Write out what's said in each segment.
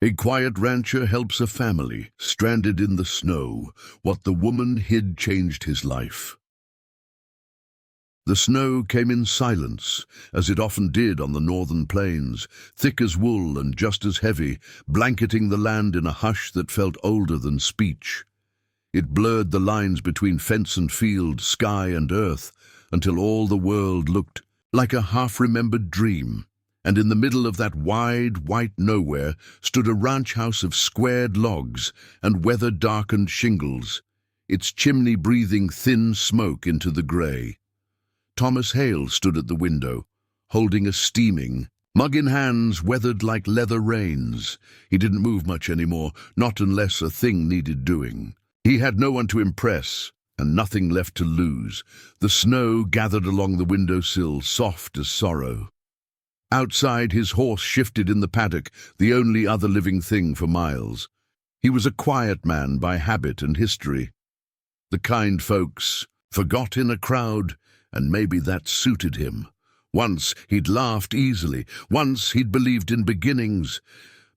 A quiet rancher helps a family stranded in the snow. What the woman hid changed his life. The snow came in silence, as it often did on the northern plains, thick as wool and just as heavy, blanketing the land in a hush that felt older than speech. It blurred the lines between fence and field, sky and earth, until all the world looked like a half-remembered dream. And in the middle of that wide, white nowhere stood a ranch house of squared logs and weather-darkened shingles, its chimney breathing thin smoke into the grey. Thomas Hale stood at the window, holding a steaming mug in hands weathered like leather reins. He didn't move much anymore, not unless a thing needed doing. He had no one to impress, and nothing left to lose. The snow gathered along the windowsill, soft as sorrow. Outside, his horse shifted in the paddock, the only other living thing for miles. He was a quiet man by habit and history. The kind folks forgot in a crowd, and maybe that suited him. Once he'd laughed easily, once he'd believed in beginnings,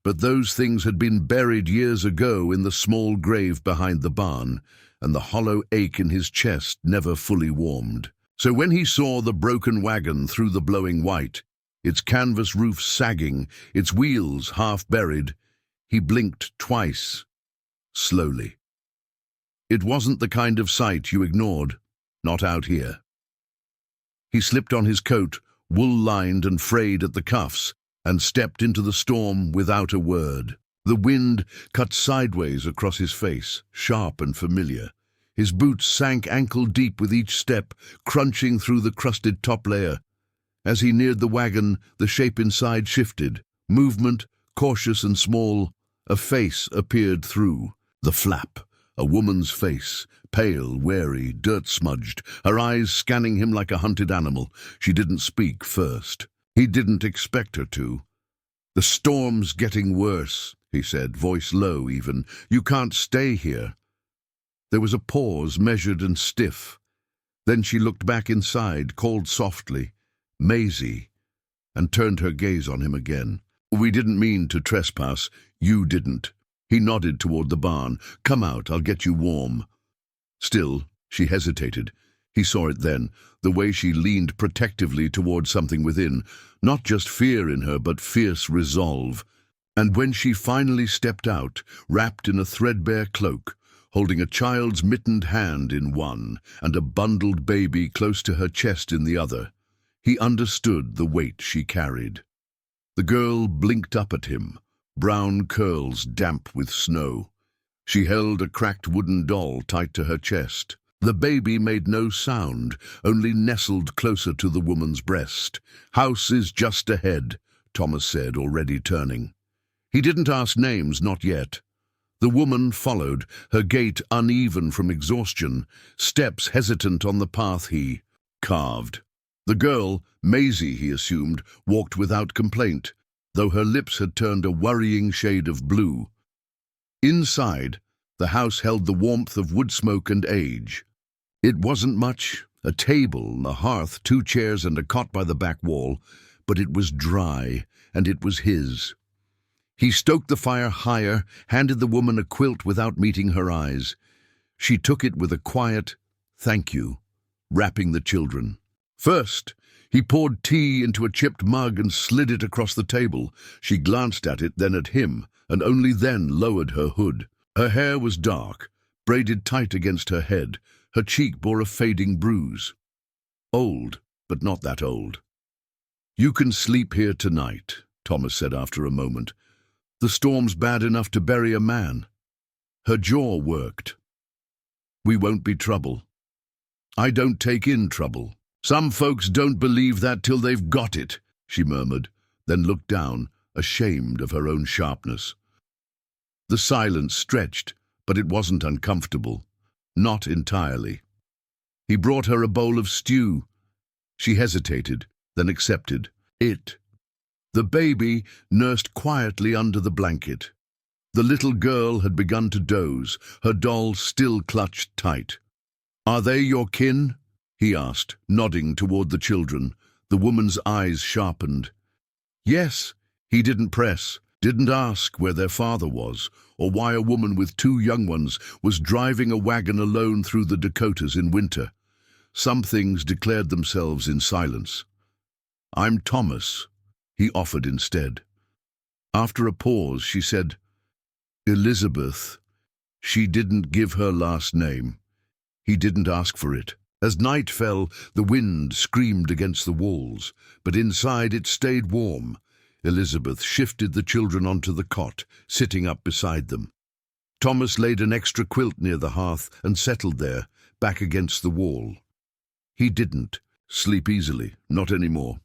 but those things had been buried years ago in the small grave behind the barn, and the hollow ache in his chest never fully warmed. So when he saw the broken wagon through the blowing white, its canvas roof sagging, its wheels half buried, he blinked twice, slowly. It wasn't the kind of sight you ignored, not out here. He slipped on his coat, wool-lined and frayed at the cuffs, and stepped into the storm without a word. The wind cut sideways across his face, sharp and familiar. His boots sank ankle-deep with each step, crunching through the crusted top layer. As he neared the wagon, the shape inside shifted. Movement, cautious and small, a face appeared through the flap. A woman's face, pale, wary, dirt-smudged, her eyes scanning him like a hunted animal. She didn't speak first. He didn't expect her to. "The storm's getting worse," he said, voice low even. "You can't stay here." There was a pause, measured and stiff. Then she looked back inside, called softly, "Maisie," and turned her gaze on him again. "We didn't mean to trespass. You didn't." He nodded toward the barn. "Come out, I'll get you warm." Still, she hesitated. He saw it then, the way she leaned protectively toward something within, not just fear in her, but fierce resolve. And when she finally stepped out, wrapped in a threadbare cloak, holding a child's mittened hand in one and a bundled baby close to her chest in the other, he understood the weight she carried. The girl blinked up at him, brown curls damp with snow. She held a cracked wooden doll tight to her chest. The baby made no sound, only nestled closer to the woman's breast. "House is just ahead," Thomas said, already turning. He didn't ask names, not yet. The woman followed, her gait uneven from exhaustion, steps hesitant on the path he carved. The girl, Maisie, he assumed, walked without complaint, though her lips had turned a worrying shade of blue. Inside, the house held the warmth of wood smoke and age. It wasn't much, a table, a hearth, 2 chairs and a cot by the back wall, but it was dry, and it was his. He stoked the fire higher, handed the woman a quilt without meeting her eyes. She took it with a quiet, "Thank you," wrapping the children. First, he poured tea into a chipped mug and slid it across the table. She glanced at it, then at him, and only then lowered her hood. Her hair was dark, braided tight against her head. Her cheek bore a fading bruise. Old, but not that old. "You can sleep here tonight," Thomas said after a moment. "The storm's bad enough to bury a man." Her jaw worked. "We won't be trouble." "I don't take in trouble." "Some folks don't believe that till they've got it," she murmured, then looked down, ashamed of her own sharpness. The silence stretched, but it wasn't uncomfortable. Not entirely. He brought her a bowl of stew. She hesitated, then accepted it. The baby nursed quietly under the blanket. The little girl had begun to doze, her doll still clutched tight. "Are they your kin?" he asked, nodding toward the children. The woman's eyes sharpened. "Yes," he didn't press. didn't ask where their father was, or why a woman with 2 young ones was driving a wagon alone through the Dakotas in winter. Some things declared themselves in silence. "I'm Thomas," he offered instead. After a pause, she said, "Elizabeth." She didn't give her last name. He didn't ask for it. As night fell, the wind screamed against the walls, but inside it stayed warm. Elizabeth shifted the children onto the cot, sitting up beside them. Thomas laid an extra quilt near the hearth and settled there, back against the wall. He didn't sleep easily, not anymore.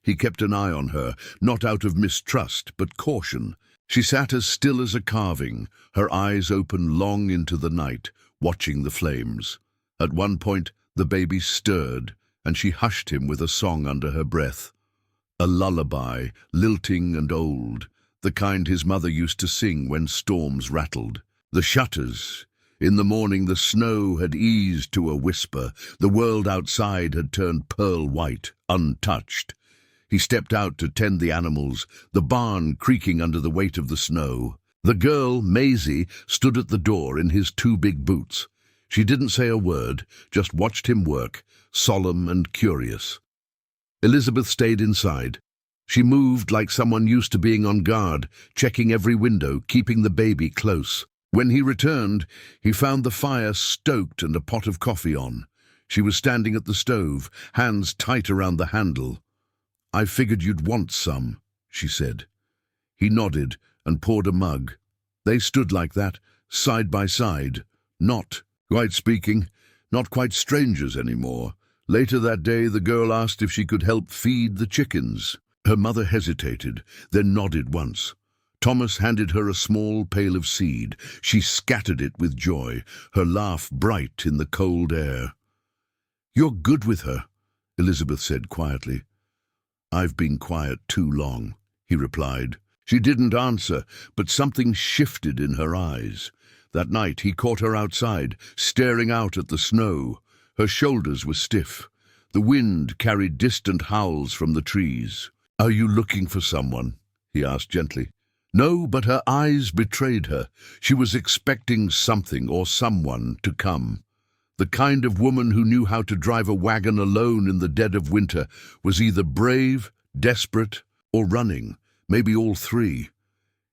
He kept an eye on her, not out of mistrust, but caution. She sat as still as a carving, her eyes open long into the night, watching the flames. At one point, the baby stirred, and she hushed him with a song under her breath. A lullaby, lilting and old, the kind his mother used to sing when storms rattled. The shutters. In the morning the snow had eased to a whisper. The world outside had turned pearl white, untouched. He stepped out to tend the animals, the barn creaking under the weight of the snow. The girl, Maisie, stood at the door in his 2 big boots. She didn't say a word, just watched him work, solemn and curious. Elizabeth stayed inside. She moved like someone used to being on guard, checking every window, keeping the baby close. When he returned, he found the fire stoked and a pot of coffee on. She was standing at the stove, hands tight around the handle. "I figured you'd want some," she said. He nodded and poured a mug. They stood like that, side by side, not quite strangers anymore. Later that day, the girl asked if she could help feed the chickens. Her mother hesitated, then nodded once. Thomas handed her a small pail of seed. She scattered it with joy, her laugh bright in the cold air. "You're good with her," Elizabeth said quietly. "I've been quiet too long," he replied. She didn't answer, but something shifted in her eyes. That night he caught her outside, staring out at the snow. Her shoulders were stiff. The wind carried distant howls from the trees. "Are you looking for someone?" he asked gently. No, but her eyes betrayed her. She was expecting something or someone to come. The kind of woman who knew how to drive a wagon alone in the dead of winter was either brave, desperate, or running, maybe all 3.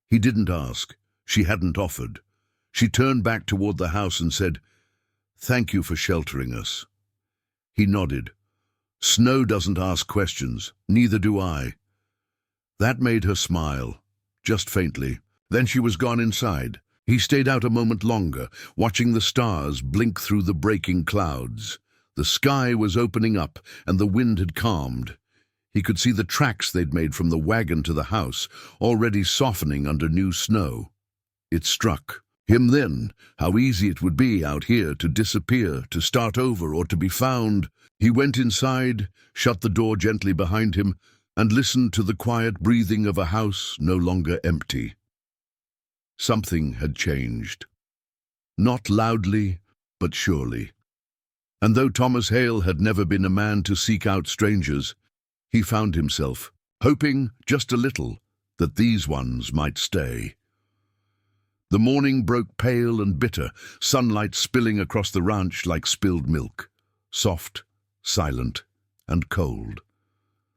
He didn't ask. She hadn't offered. She turned back toward the house and said, "Thank you for sheltering us." He nodded. "Snow doesn't ask questions, neither do I." That made her smile, just faintly. Then she was gone inside. He stayed out a moment longer, watching the stars blink through the breaking clouds. The sky was opening up, and the wind had calmed. He could see the tracks they'd made from the wagon to the house, already softening under new snow. It struck him then how easy it would be out here to disappear, to start over, or to be found. He went inside, shut the door gently behind him, and listened to the quiet breathing of a house no longer empty. Something had changed. Not loudly, but surely. And though Thomas Hale had never been a man to seek out strangers, he found himself, hoping just a little, that these ones might stay. The morning broke pale and bitter, sunlight spilling across the ranch like spilled milk. Soft, silent, and cold.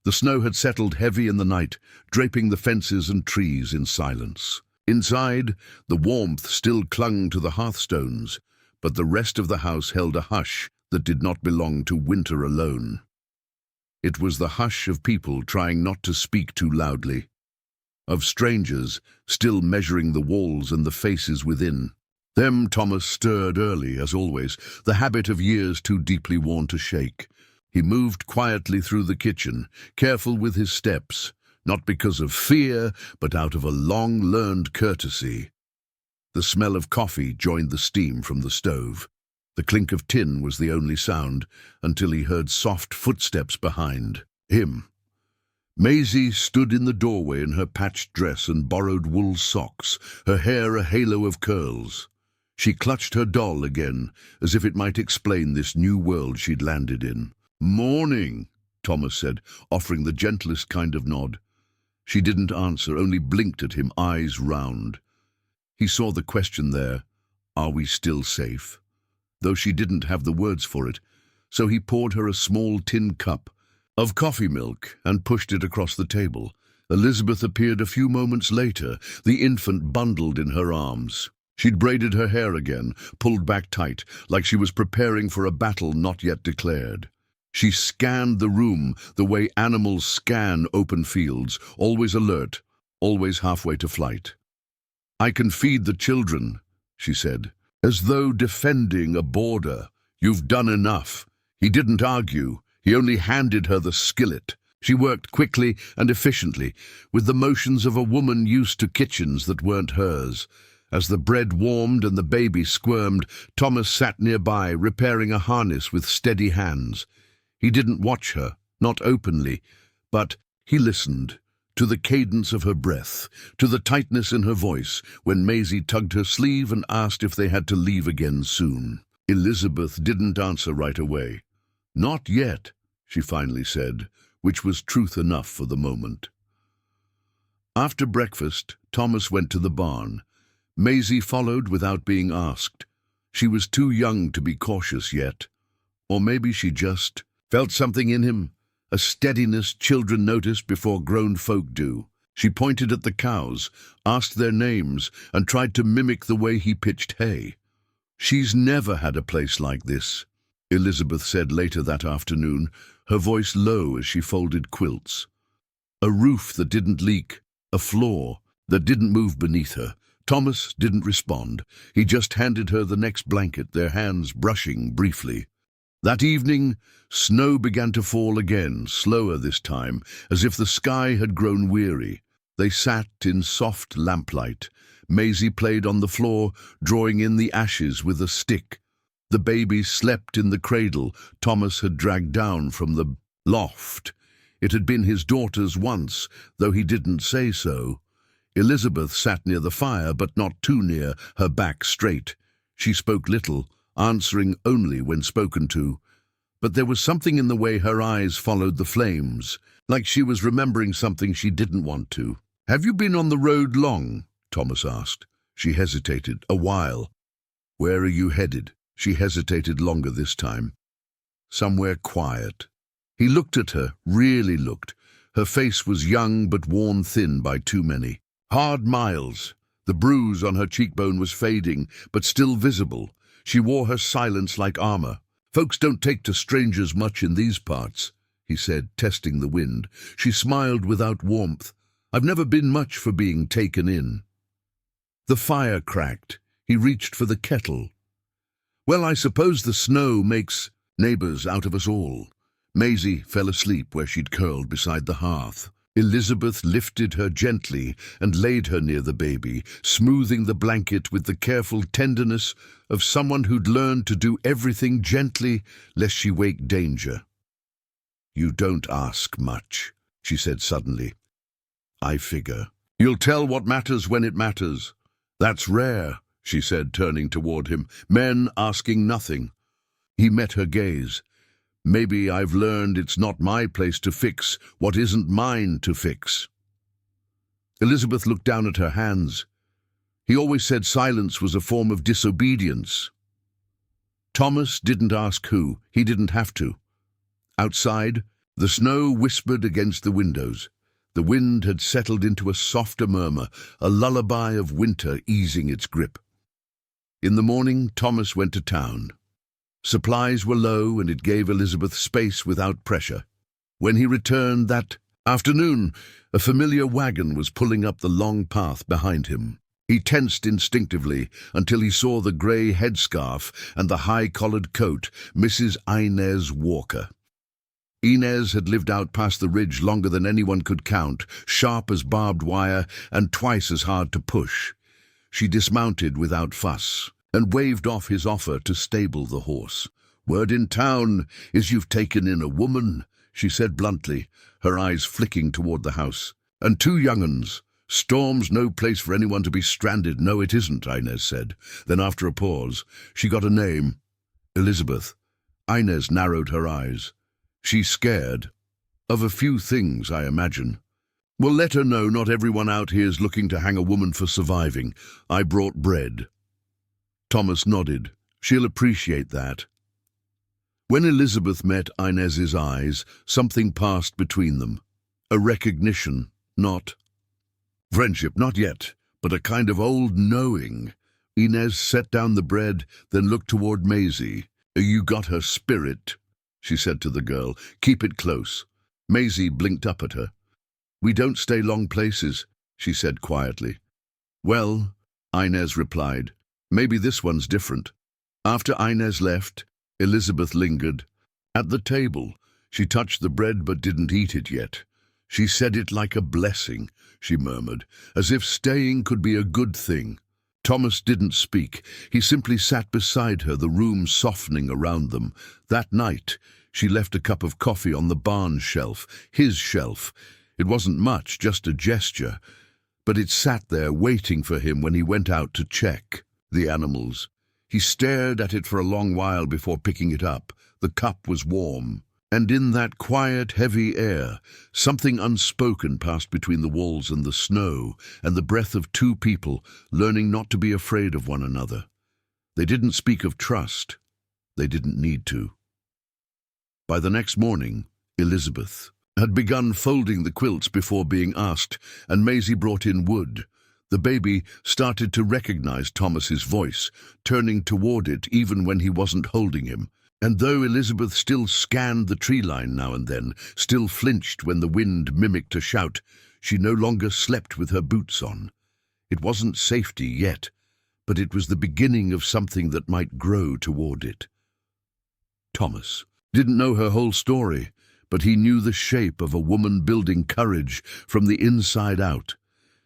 The snow had settled heavy in the night, draping the fences and trees in silence. Inside, the warmth still clung to the hearthstones, but the rest of the house held a hush that did not belong to winter alone. It was the hush of people trying not to speak too loudly, of strangers still measuring the walls and the faces within. Them Thomas stirred early, as always, the habit of years too deeply worn to shake. He moved quietly through the kitchen, careful with his steps, not because of fear, but out of a long-learned courtesy. The smell of coffee joined the steam from the stove. The clink of tin was the only sound, until he heard soft footsteps behind him. Maisie stood in the doorway in her patched dress and borrowed wool socks, her hair a halo of curls. She clutched her doll again, as if it might explain this new world she'd landed in. "Morning," Thomas said, offering the gentlest kind of nod. She didn't answer, only blinked at him, eyes round. He saw the question there, are we still safe? Though she didn't have the words for it, so he poured her a small tin cup of coffee milk and pushed it across the table. Elizabeth appeared a few moments later, the infant bundled in her arms. She'd braided her hair again, pulled back tight, like she was preparing for a battle not yet declared. She scanned the room the way animals scan open fields, always alert, always halfway to flight. I can feed the children, she said, as though defending a border. You've done enough. He didn't argue. He only handed her the skillet. She worked quickly and efficiently, with the motions of a woman used to kitchens that weren't hers. As the bread warmed and the baby squirmed, Thomas sat nearby, repairing a harness with steady hands. He didn't watch her, not openly, but he listened, to the cadence of her breath, to the tightness in her voice, when Maisie tugged her sleeve and asked if they had to leave again soon. Elizabeth didn't answer right away. Not yet, she finally said, which was truth enough for the moment. After breakfast, Thomas went to the barn. Maisie followed without being asked. She was too young to be cautious yet. Or maybe she just felt something in him, a steadiness children notice before grown folk do. She pointed at the cows, asked their names, and tried to mimic the way he pitched hay. She's never had a place like this, Elizabeth said later that afternoon, her voice low as she folded quilts. A roof that didn't leak, a floor that didn't move beneath her. Thomas didn't respond. He just handed her the next blanket, their hands brushing briefly. That evening, snow began to fall again, slower this time, as if the sky had grown weary. They sat in soft lamplight. Maisie played on the floor, drawing in the ashes with a stick. The baby slept in the cradle Thomas had dragged down from the loft. It had been his daughter's once, though he didn't say so. Elizabeth sat near the fire, but not too near, her back straight. She spoke little, answering only when spoken to. But there was something in the way her eyes followed the flames, like she was remembering something she didn't want to. "Have you been on the road long?" Thomas asked. She hesitated. "A while." "Where are you headed?" She hesitated longer this time. "Somewhere quiet." He looked at her, really looked. Her face was young but worn thin by too many. Hard miles. The bruise on her cheekbone was fading, but still visible. She wore her silence like armor. "Folks don't take to strangers much in these parts," he said, testing the wind. She smiled without warmth. "I've never been much for being taken in." The fire cracked. He reached for the kettle. "Well, I suppose the snow makes neighbors out of us all." Maisie fell asleep where she'd curled beside the hearth. Elizabeth lifted her gently and laid her near the baby, smoothing the blanket with the careful tenderness of someone who'd learned to do everything gently lest she wake danger. "You don't ask much," she said suddenly. "I figure. You'll tell what matters when it matters. That's rare," she said, turning toward him. "Men asking nothing." He met her gaze. "Maybe I've learned it's not my place to fix what isn't mine to fix." Elizabeth looked down at her hands. He always said silence was a form of disobedience. Thomas didn't ask who. He didn't have to. Outside, the snow whispered against the windows. The wind had settled into a softer murmur, a lullaby of winter easing its grip. In the morning, Thomas went to town. Supplies were low, and it gave Elizabeth space without pressure. When he returned that afternoon, a familiar wagon was pulling up the long path behind him. He tensed instinctively until he saw the grey headscarf and the high-collared coat, Mrs. Inez Walker. Inez had lived out past the ridge longer than anyone could count, sharp as barbed wire and twice as hard to push. She dismounted without fuss and waved off his offer to stable the horse. "Word in town is you've taken in a woman," she said bluntly, her eyes flicking toward the house. "And 2 young uns. Storm's no place for anyone to be stranded." "No, it isn't," Inez said. Then after a pause, she got a name. "Elizabeth." Inez narrowed her eyes. "She's scared. Of a few things, I imagine." Well, let her know not everyone out here's looking to hang a woman for surviving. I brought bread. Thomas nodded. She'll appreciate that. When Elizabeth met Inez's eyes, something passed between them. A recognition, not friendship, not yet, but a kind of old knowing. Inez set down the bread, then looked toward Maisie. You got her spirit, she said to the girl. Keep it close. Maisie blinked up at her. We don't stay long places, she said quietly. Well, Inez replied, maybe this one's different. After Inez left, Elizabeth lingered. At the table, she touched the bread but didn't eat it yet. She said it like a blessing, she murmured, as if staying could be a good thing. Thomas didn't speak. He simply sat beside her, the room softening around them. That night, she left a cup of coffee on the barn shelf, his shelf. It wasn't much, just a gesture, but it sat there waiting for him when he went out to check the animals. He stared at it for a long while before picking it up. The cup was warm, and in that quiet, heavy air, something unspoken passed between the walls and the snow, and the breath of two people learning not to be afraid of one another. They didn't speak of trust. They didn't need to. By the next morning, Elizabeth had begun folding the quilts before being asked, and Maisie brought in wood. The baby started to recognize Thomas's voice, turning toward it even when he wasn't holding him. And though Elizabeth still scanned the tree line now and then, still flinched when the wind mimicked a shout, she no longer slept with her boots on. It wasn't safety yet, but it was the beginning of something that might grow toward it. Thomas didn't know her whole story, but he knew the shape of a woman building courage from the inside out,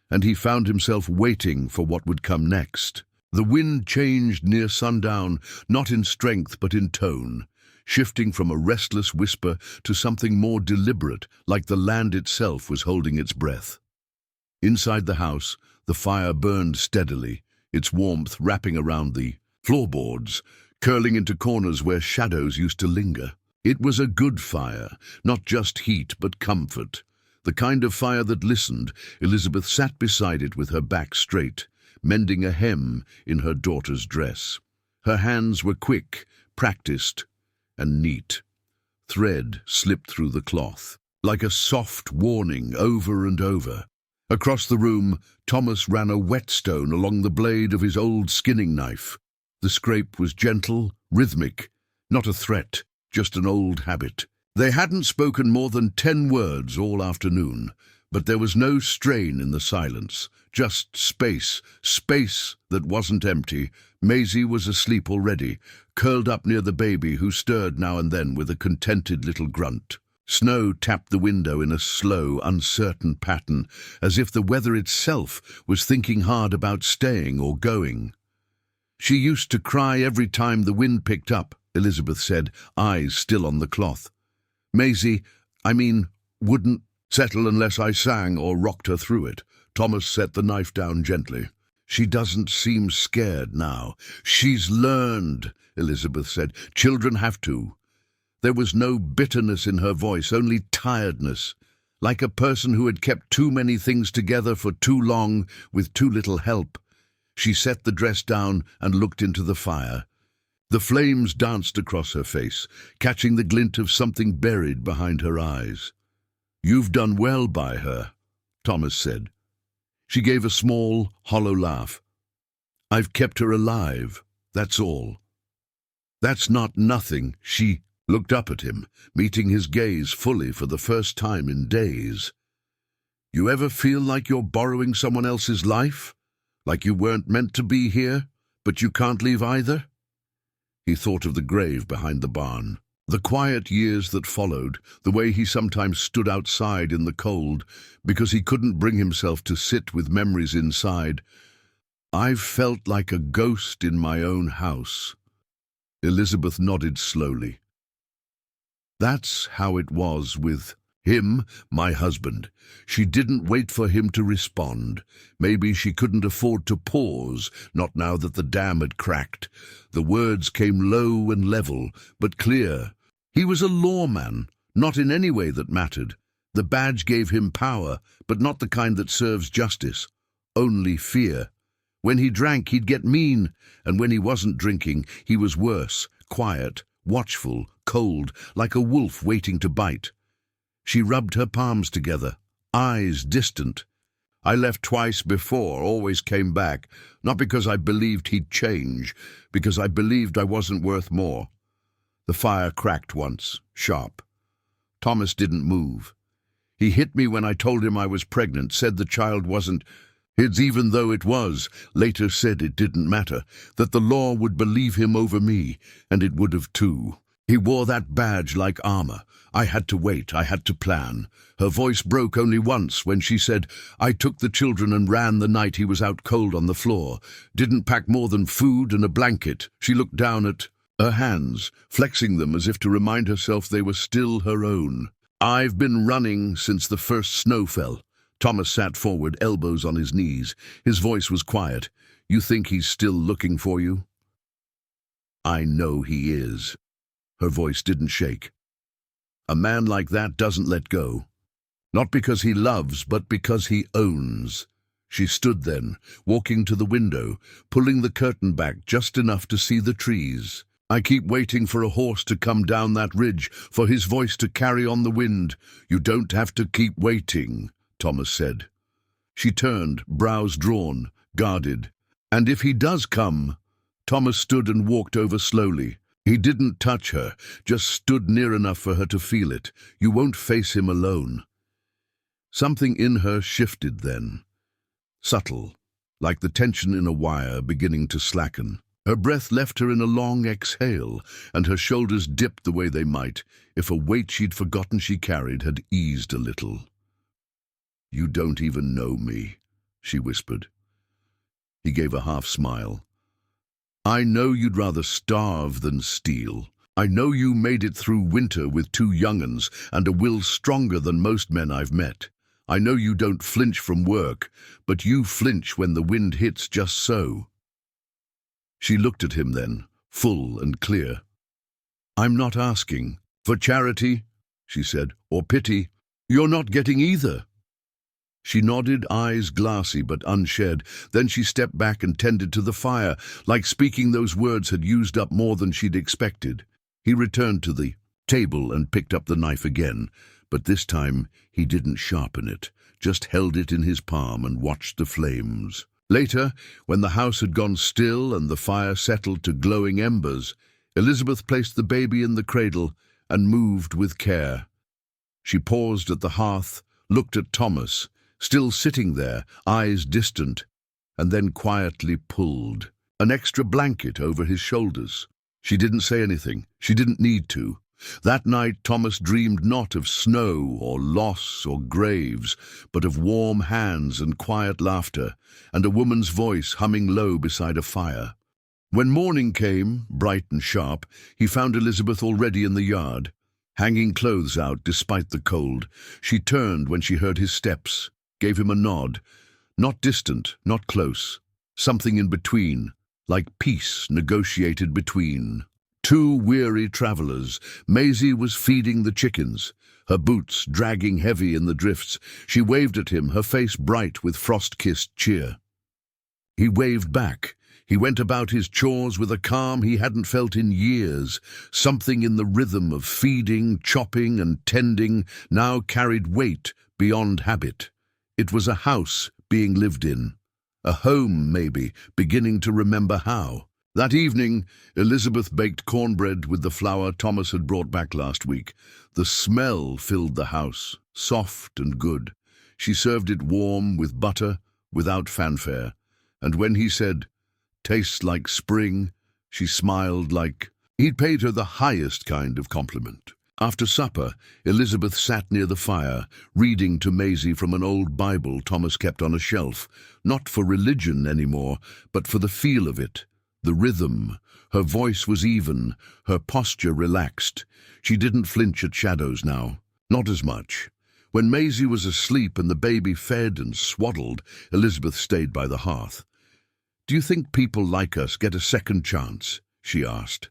and he found himself waiting for what would come next. The wind changed near sundown, not in strength but in tone, shifting from a restless whisper to something more deliberate, like the land itself was holding its breath. Inside the house, the fire burned steadily, its warmth wrapping around the floorboards, curling into corners where shadows used to linger. It was a good fire, not just heat but comfort. The kind of fire that listened. Elizabeth sat beside it with her back straight, mending a hem in her daughter's dress. Her hands were quick, practiced, and neat. Thread slipped through the cloth, like a soft warning over and over. Across the room, Thomas ran a whetstone along the blade of his old skinning knife. The scrape was gentle, rhythmic, not a threat, just an old habit. They hadn't spoken more than 10 words all afternoon, but there was no strain in the silence, just space, space that wasn't empty. Maisie was asleep already, curled up near the baby who stirred now and then with a contented little grunt. Snow tapped the window in a slow, uncertain pattern, as if the weather itself was thinking hard about staying or going. She used to cry every time the wind picked up, Elizabeth said, eyes still on the cloth. Maisie, wouldn't settle unless I sang or rocked her through it. Thomas set the knife down gently. She doesn't seem scared now. She's learned, Elizabeth said. Children have to. There was no bitterness in her voice, only tiredness, like a person who had kept too many things together for too long with too little help. She set the dress down and looked into the fire. The flames danced across her face, catching the glint of something buried behind her eyes. You've done well by her, Thomas said. She gave a small, hollow laugh. I've kept her alive, that's all. That's not nothing. She looked up at him, meeting his gaze fully for the first time in days. You ever feel like you're borrowing someone else's life? Like you weren't meant to be here, but you can't leave either? He thought of the grave behind the barn, the quiet years that followed, the way he sometimes stood outside in the cold because he couldn't bring himself to sit with memories inside. I've felt like a ghost in my own house. Elizabeth nodded slowly. That's how it was with him, my husband. She didn't wait for him to respond. Maybe she couldn't afford to pause, not now that the dam had cracked. The words came low and level, but clear. He was a lawman, not in any way that mattered. The badge gave him power, but not the kind that serves justice. Only fear. When he drank, he'd get mean, and when he wasn't drinking, he was worse, quiet, watchful, cold, like a wolf waiting to bite. She rubbed her palms together, eyes distant. I left twice before, always came back, not because I believed he'd change, because I believed I wasn't worth more. The fire cracked once, sharp. Thomas didn't move. He hit me when I told him I was pregnant, said the child wasn't his even though it was, later said it didn't matter, that the law would believe him over me, and it would have too. He wore that badge like armor. I had to wait, I had to plan. Her voice broke only once when she said, I took the children and ran the night he was out cold on the floor. Didn't pack more than food and a blanket. She looked down at her hands, flexing them as if to remind herself they were still her own. I've been running since the first snow fell. Thomas sat forward, elbows on his knees. His voice was quiet. You think he's still looking for you? I know he is. Her voice didn't shake. A man like that doesn't let go. Not because he loves, but because he owns. She stood then, walking to the window, pulling the curtain back just enough to see the trees. I keep waiting for a horse to come down that ridge, for his voice to carry on the wind. You don't have to keep waiting, Thomas said. She turned, brows drawn, guarded. And if he does come? Thomas stood and walked over slowly. He didn't touch her, just stood near enough for her to feel it. You won't face him alone. Something in her shifted then. Subtle, like the tension in a wire beginning to slacken. Her breath left her in a long exhale, and her shoulders dipped the way they might, if a weight she'd forgotten she carried had eased a little. You don't even know me, she whispered. He gave a half smile. I know you'd rather starve than steal. I know you made it through winter with 2 young'uns and a will stronger than most men I've met. I know you don't flinch from work, but you flinch when the wind hits just so. She looked at him then, full and clear. I'm not asking for charity, she said, or pity. You're not getting either. She nodded, eyes glassy but unshed. Then she stepped back and tended to the fire, like speaking those words had used up more than she'd expected. He returned to the table and picked up the knife again, but this time he didn't sharpen it, just held it in his palm and watched the flames. Later, when the house had gone still and the fire settled to glowing embers, Elizabeth placed the baby in the cradle and moved with care. She paused at the hearth, looked at Thomas, still sitting there, eyes distant, and then quietly pulled an extra blanket over his shoulders. She didn't say anything. She didn't need to. That night Thomas dreamed not of snow or loss or graves, but of warm hands and quiet laughter, and a woman's voice humming low beside a fire. When morning came, bright and sharp, he found Elizabeth already in the yard, hanging clothes out despite the cold. She turned when she heard his steps, gave him a nod, not distant, not close, something in between, like peace negotiated between 2 weary travelers. Maisie was feeding the chickens, her boots dragging heavy in the drifts. She waved at him, her face bright with frost-kissed cheer. He waved back. He went about his chores with a calm he hadn't felt in years. Something in the rhythm of feeding, chopping, and tending now carried weight beyond habit. It was a house being lived in, a home, maybe, beginning to remember how. That evening, Elizabeth baked cornbread with the flour Thomas had brought back last week. The smell filled the house, soft and good. She served it warm with butter, without fanfare. And when he said, "Tastes like spring," she smiled like he'd paid her the highest kind of compliment. After supper, Elizabeth sat near the fire, reading to Maisie from an old Bible Thomas kept on a shelf, not for religion anymore, but for the feel of it. The rhythm. Her voice was even, her posture relaxed. She didn't flinch at shadows now, not as much. When Maisie was asleep and the baby fed and swaddled, Elizabeth stayed by the hearth. "Do you think people like us get a second chance?" she asked.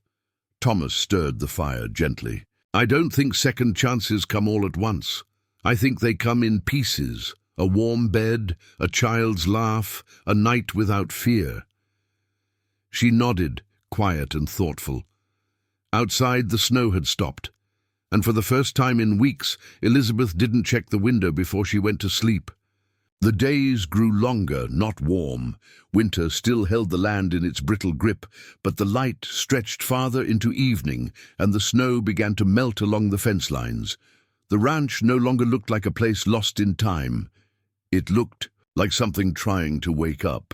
Thomas stirred the fire gently. "I don't think second chances come all at once. I think they come in pieces. A warm bed, a child's laugh, a night without fear. She nodded, quiet and thoughtful. Outside, the snow had stopped, and for the first time in weeks, Elizabeth didn't check the window before she went to sleep. The days grew longer, not warm. Winter still held the land in its brittle grip, but the light stretched farther into evening, and the snow began to melt along the fence lines. The ranch no longer looked like a place lost in time. It looked like something trying to wake up.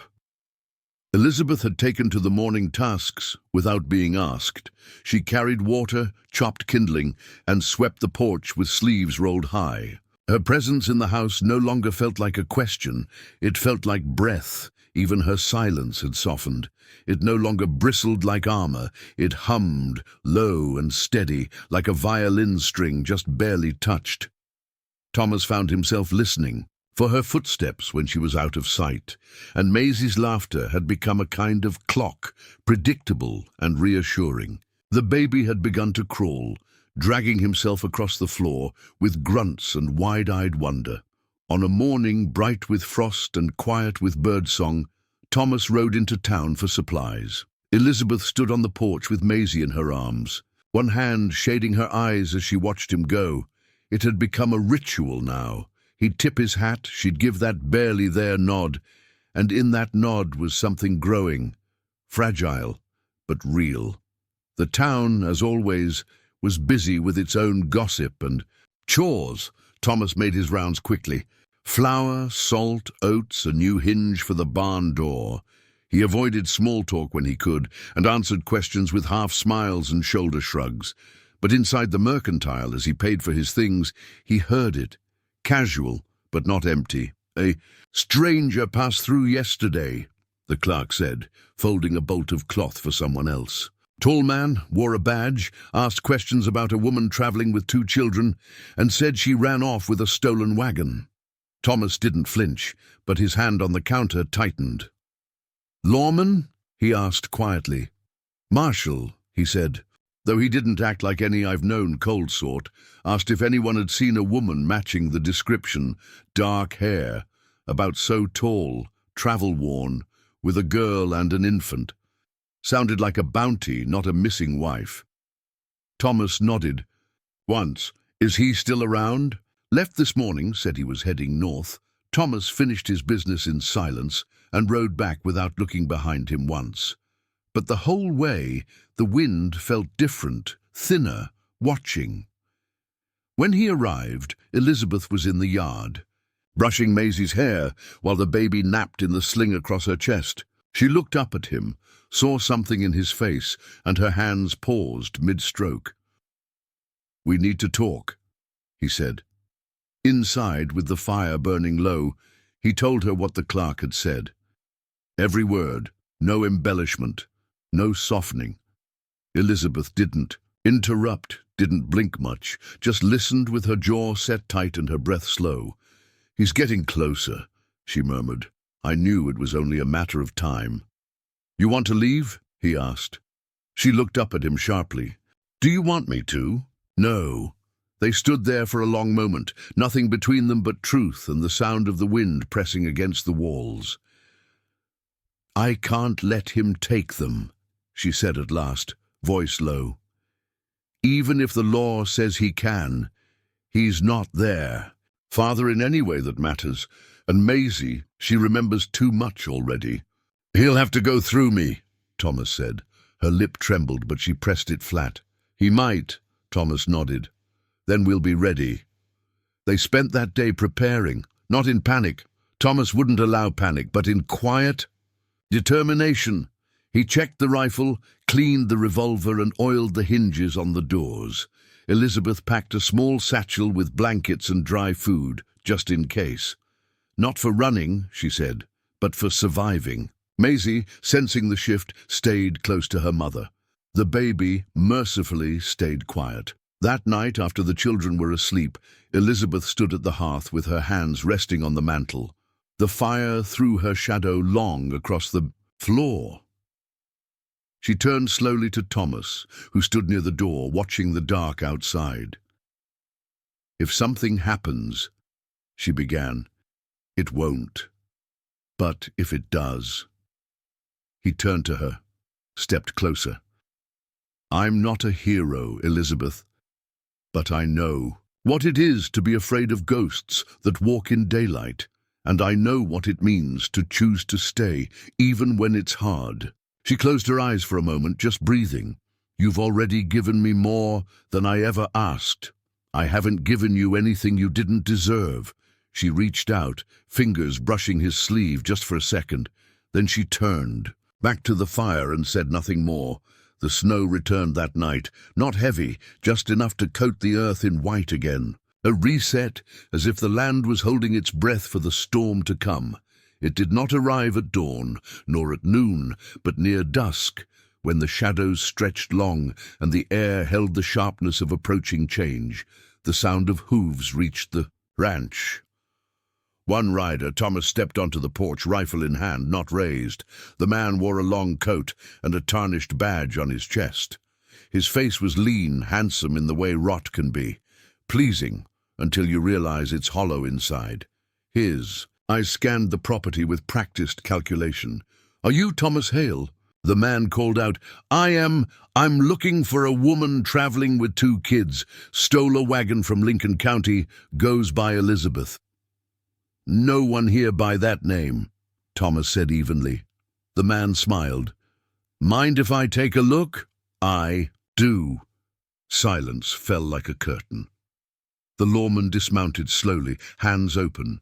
Elizabeth had taken to the morning tasks without being asked. She carried water, chopped kindling, and swept the porch with sleeves rolled high. Her presence in the house no longer felt like a question. It felt like breath. Even her silence had softened. It no longer bristled like armor. It hummed, low and steady, like a violin string just barely touched. Thomas found himself listening for her footsteps when she was out of sight, and Maisie's laughter had become a kind of clock, predictable and reassuring. The baby had begun to crawl, dragging himself across the floor with grunts and wide-eyed wonder. On a morning bright with frost and quiet with birdsong, Thomas rode into town for supplies. Elizabeth stood on the porch with Maisie in her arms, one hand shading her eyes as she watched him go. It had become a ritual now. He'd tip his hat, she'd give that barely there nod, and in that nod was something growing, fragile, but real. The town, as always, was busy with its own gossip and chores. Thomas made his rounds quickly. Flour, salt, oats, a new hinge for the barn door. He avoided small talk when he could, and answered questions with half smiles and shoulder shrugs. But inside the mercantile, as he paid for his things, he heard it. Casual, but not empty. "A stranger passed through yesterday," the clerk said, folding a bolt of cloth for someone else. Tall man, wore a badge, asked questions about a woman traveling with 2 children, and said she ran off with a stolen wagon. Thomas didn't flinch, but his hand on the counter tightened. "Lawman?" he asked quietly. "Marshal," he said, though he didn't act like any I've known cold sort. Asked if anyone had seen a woman matching the description. Dark hair, about so tall, travel-worn, with a girl and an infant. Sounded like a bounty, not a missing wife. Thomas nodded. "Once. Is he still around?" "Left this morning," said he was heading north. Thomas finished his business in silence and rode back without looking behind him once. But the whole way, the wind felt different, thinner, watching. When he arrived, Elizabeth was in the yard, brushing Maisie's hair while the baby napped in the sling across her chest. She looked up at him, saw something in his face, and her hands paused mid-stroke. "We need to talk," he said. Inside, with the fire burning low, he told her what the clerk had said. Every word, no embellishment, no softening. Elizabeth didn't interrupt, didn't blink much, just listened with her jaw set tight and her breath slow. "He's getting closer," she murmured. "I knew it was only a matter of time." "You want to leave?" he asked. She looked up at him sharply. "Do you want me to?" "No." They stood there for a long moment, nothing between them but truth and the sound of the wind pressing against the walls. "I can't let him take them," she said at last, voice low. "Even if the law says he can, he's not there. Father in any way that matters. And Maisie, she remembers too much already." "He'll have to go through me," Thomas said. Her lip trembled, but she pressed it flat. "He might," Thomas nodded. "Then we'll be ready." They spent that day preparing, not in panic. Thomas wouldn't allow panic, but in quiet determination. He checked the rifle, cleaned the revolver, and oiled the hinges on the doors. Elizabeth packed a small satchel with blankets and dry food, just in case. "Not for running," she said, "but for surviving." Maisie, sensing the shift, stayed close to her mother. The baby, mercifully, stayed quiet. That night, after the children were asleep, Elizabeth stood at the hearth with her hands resting on the mantel. The fire threw her shadow long across the floor. She turned slowly to Thomas, who stood near the door, watching the dark outside. "If something happens," she began, "it won't. But if it does." He turned to her, stepped closer. "I'm not a hero, Elizabeth, but I know what it is to be afraid of ghosts that walk in daylight, and I know what it means to choose to stay, even when it's hard." She closed her eyes for a moment, just breathing. "You've already given me more than I ever asked. I haven't given you anything you didn't deserve." She reached out, fingers brushing his sleeve just for a second. Then she turned back to the fire and said nothing more. The snow returned that night, not heavy, just enough to coat the earth in white again. A reset, as if the land was holding its breath for the storm to come. It did not arrive at dawn, nor at noon, but near dusk, when the shadows stretched long and the air held the sharpness of approaching change. The sound of hooves reached the ranch. One rider, Thomas, stepped onto the porch, rifle in hand, not raised. The man wore a long coat and a tarnished badge on his chest. His face was lean, handsome in the way rot can be, pleasing until you realize it's hollow inside. His eyes scanned the property with practiced calculation. "Are you Thomas Hale?" The man called out. I'm looking for a woman traveling with 2 kids. Stole a wagon from Lincoln County, goes by Elizabeth." "No one here by that name," Thomas said evenly. The man smiled. "Mind if I take a look?" "I do." Silence fell like a curtain. The lawman dismounted slowly, hands open.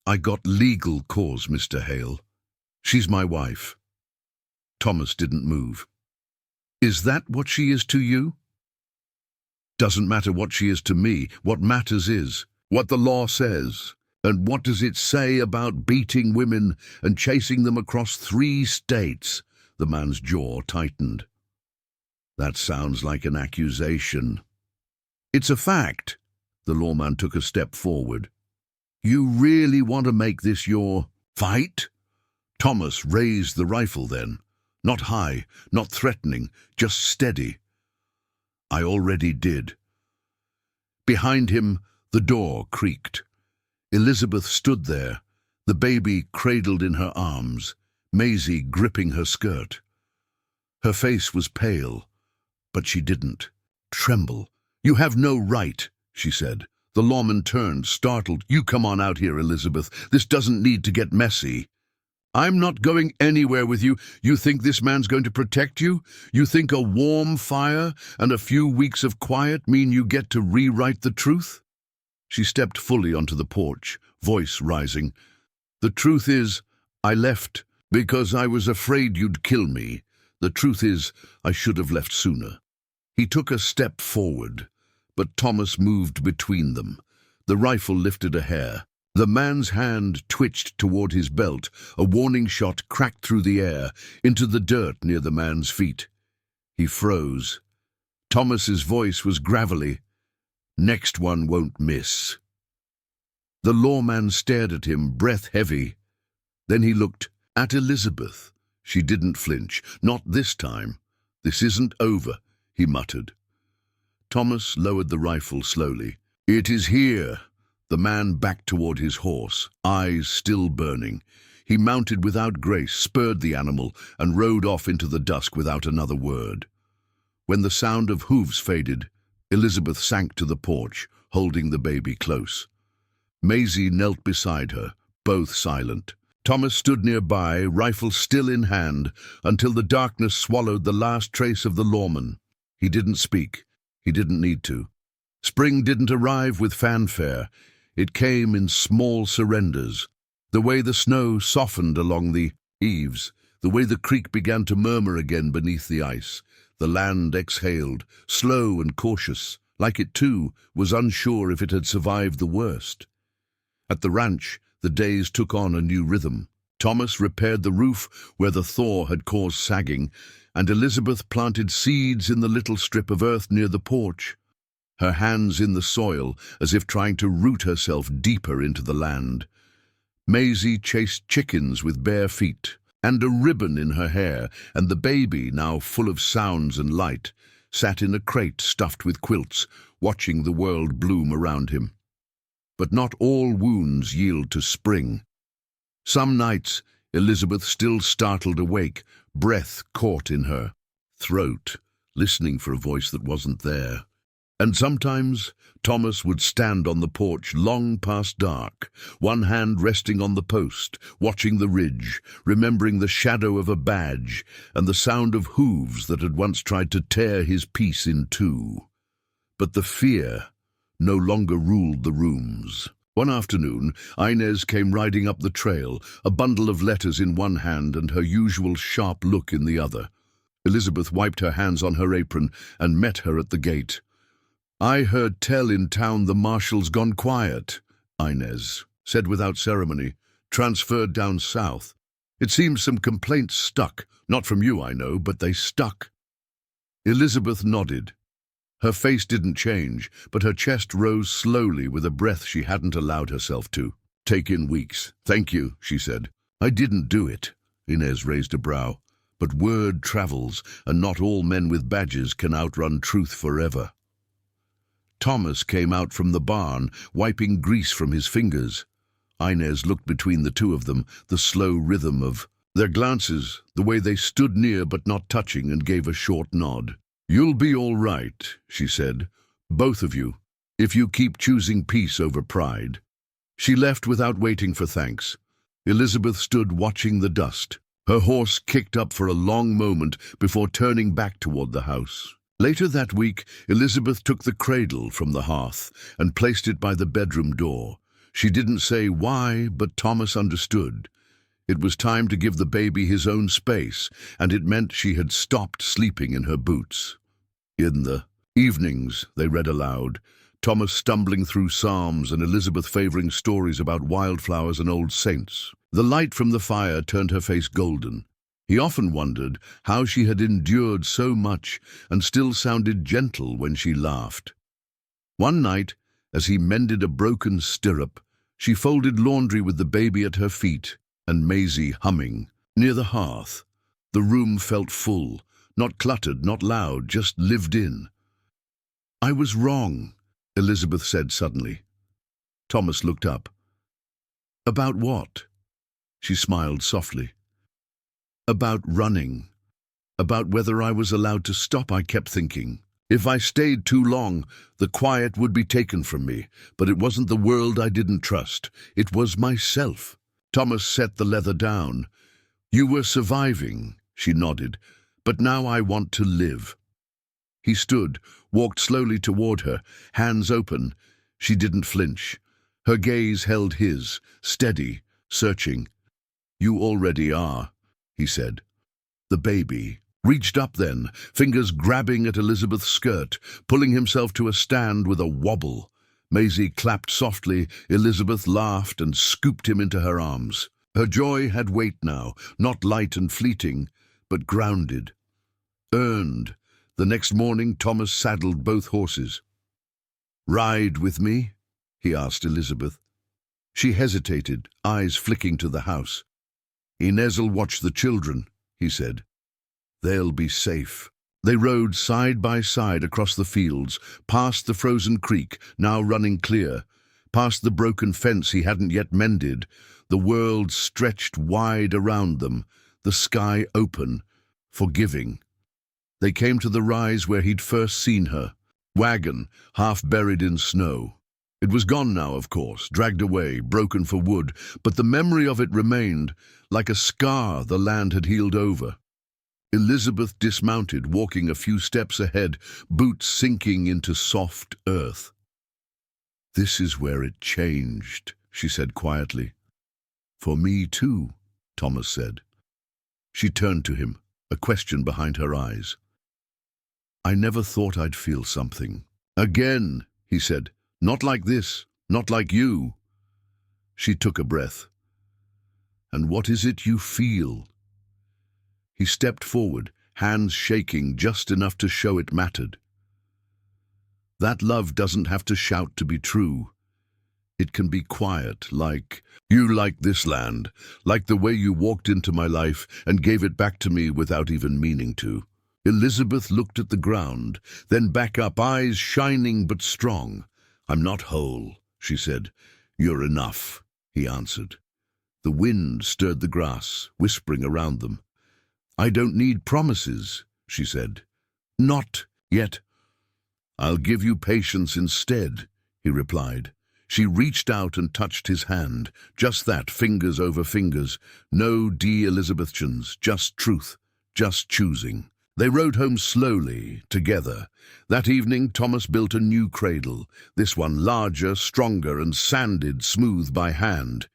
"I got legal cause, Mr. Hale. She's my wife." Thomas didn't move. "Is that what she is to you?" "Doesn't matter what she is to me. What matters is what the law says. And what does it say about beating women and chasing them across 3 states? The man's jaw tightened. "That sounds like an accusation." "It's a fact." The lawman took a step forward. "You really want to make this your fight?" Thomas raised the rifle then. Not high, not threatening, just steady. "I already did." Behind him, the door creaked. Elizabeth stood there, the baby cradled in her arms, Maisie gripping her skirt. Her face was pale, but she didn't tremble. "You have no right," she said. The lawman turned, startled. "You come on out here, Elizabeth. This doesn't need to get messy." "I'm not going anywhere with you. You think this man's going to protect you? You think a warm fire and a few weeks of quiet mean you get to rewrite the truth?" She stepped fully onto the porch, voice rising. "The truth is, I left because I was afraid you'd kill me. The truth is, I should have left sooner." He took a step forward, but Thomas moved between them. The rifle lifted a hair. The man's hand twitched toward his belt. A warning shot cracked through the air, into the dirt near the man's feet. He froze. Thomas's voice was gravelly. "Next one won't miss." The lawman stared at him, breath heavy. Then he looked at Elizabeth. She didn't flinch. "Not this time. This isn't over," he muttered. Thomas lowered the rifle slowly. "It is here." The man backed toward his horse, eyes still burning. He mounted without grace, spurred the animal, and rode off into the dusk without another word. When the sound of hooves faded, Elizabeth sank to the porch, holding the baby close. Maisie knelt beside her, both silent. Thomas stood nearby, rifle still in hand, until the darkness swallowed the last trace of the lawman. He didn't speak. He didn't need to. Spring didn't arrive with fanfare. It came in small surrenders. The way the snow softened along the eaves, the way the creek began to murmur again beneath the ice. The land exhaled, slow and cautious, like it too was unsure if it had survived the worst. At the ranch, the days took on a new rhythm. Thomas repaired the roof where the thaw had caused sagging, and Elizabeth planted seeds in the little strip of earth near the porch, her hands in the soil as if trying to root herself deeper into the land. Maisie chased chickens with bare feet, and a ribbon in her hair, and the baby, now full of sounds and light, sat in a crate stuffed with quilts, watching the world bloom around him. But not all wounds yield to spring. Some nights, Elizabeth still startled awake, breath caught in her throat, listening for a voice that wasn't there. And sometimes Thomas would stand on the porch long past dark, one hand resting on the post, watching the ridge, remembering the shadow of a badge and the sound of hooves that had once tried to tear his peace in two. But the fear no longer ruled the rooms. One afternoon, Inez came riding up the trail, a bundle of letters in one hand and her usual sharp look in the other. Elizabeth wiped her hands on her apron and met her at the gate. "I heard tell in town the marshal's gone quiet," Inez said without ceremony, "transferred down south. It seems some complaints stuck. Not from you, I know, but they stuck." Elizabeth nodded. Her face didn't change, but her chest rose slowly with a breath she hadn't allowed herself to. "Take in weeks. Thank you," she said. "I didn't do it." Inez raised a brow. "But word travels, and not all men with badges can outrun truth forever." Thomas came out from the barn, wiping grease from his fingers. Inez looked between the two of them, the slow rhythm of their glances, the way they stood near but not touching, and gave a short nod. "You'll be all right," she said, "both of you, if you keep choosing peace over pride." She left without waiting for thanks. Elizabeth stood watching the dust. Her horse kicked up for a long moment before turning back toward the house. Later that week, Elizabeth took the cradle from the hearth and placed it by the bedroom door. She didn't say why, but Thomas understood. It was time to give the baby his own space, and it meant she had stopped sleeping in her boots. In the evenings, they read aloud, Thomas stumbling through psalms and Elizabeth favoring stories about wildflowers and old saints. The light from the fire turned her face golden. He often wondered how she had endured so much and still sounded gentle when she laughed. One night, as he mended a broken stirrup, she folded laundry with the baby at her feet and Maisie humming. Near the hearth, the room felt full, not cluttered, not loud, just lived in. "I was wrong," Elizabeth said suddenly. Thomas looked up. "About what?" She smiled softly. "About running. About whether I was allowed to stop, I kept thinking. If I stayed too long, the quiet would be taken from me. But it wasn't the world I didn't trust. It was myself." Thomas set the leather down. "You were surviving," she nodded, "but now I want to live." He stood, walked slowly toward her, hands open. She didn't flinch. Her gaze held his, steady, searching. "You already are," he said. The baby reached up then, fingers grabbing at Elizabeth's skirt, pulling himself to a stand with a wobble. Maisie clapped softly, Elizabeth laughed and scooped him into her arms. Her joy had weight now, not light and fleeting, but grounded. Earned. The next morning Thomas saddled both horses. "Ride with me?" he asked Elizabeth. She hesitated, eyes flicking to the house. "Inez'll watch the children," he said. "They'll be safe." They rode side by side across the fields, past the frozen creek, now running clear, past the broken fence he hadn't yet mended. The world stretched wide around them, the sky open, forgiving. They came to the rise where he'd first seen her, wagon, half buried in snow. It was gone now, of course, dragged away, broken for wood, but the memory of it remained, like a scar the land had healed over. Elizabeth dismounted, walking a few steps ahead, boots sinking into soft earth. "This is where it changed," she said quietly. "For me too," Thomas said. She turned to him, a question behind her eyes. "I never thought I'd feel something." "Again," he said. "Not like this, not like you." She took a breath. "And what is it you feel?" He stepped forward, hands shaking just enough to show it mattered. "That love doesn't have to shout to be true. It can be quiet, like you like this land, like the way you walked into my life and gave it back to me without even meaning to." Elizabeth looked at the ground, then back up, eyes shining but strong. "I'm not whole," she said. "You're enough," he answered. The wind stirred the grass, whispering around them. "I don't need promises," she said. "Not yet." "I'll give you patience instead," he replied. She reached out and touched his hand. Just that, fingers over fingers. No de-Elizabethans, just truth, just choosing. They rode home slowly, together. That evening, Thomas built a new cradle, this one larger, stronger, and sanded smooth by hand.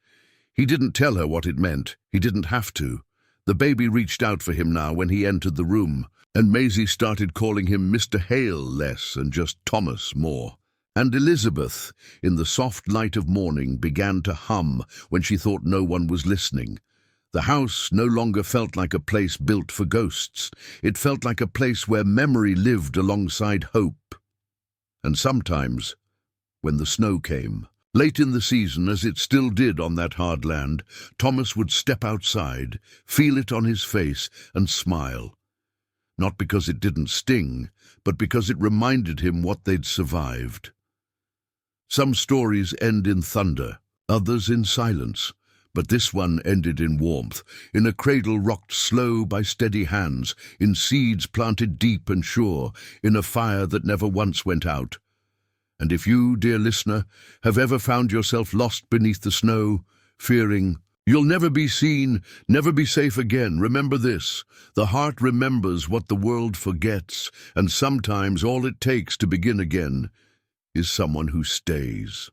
He didn't tell her what it meant. He didn't have to. The baby reached out for him now when he entered the room, and Maisie started calling him Mr. Hale less and just Thomas more. And Elizabeth, in the soft light of morning, began to hum when she thought no one was listening. The house no longer felt like a place built for ghosts. It felt like a place where memory lived alongside hope. And sometimes, when the snow came, late in the season, as it still did on that hard land, Thomas would step outside, feel it on his face, and smile. Not because it didn't sting, but because it reminded him what they'd survived. Some stories end in thunder, others in silence. But this one ended in warmth, in a cradle rocked slow by steady hands, in seeds planted deep and sure, in a fire that never once went out. And if you, dear listener, have ever found yourself lost beneath the snow, fearing you'll never be seen, never be safe again, remember this: the heart remembers what the world forgets, and sometimes all it takes to begin again is someone who stays.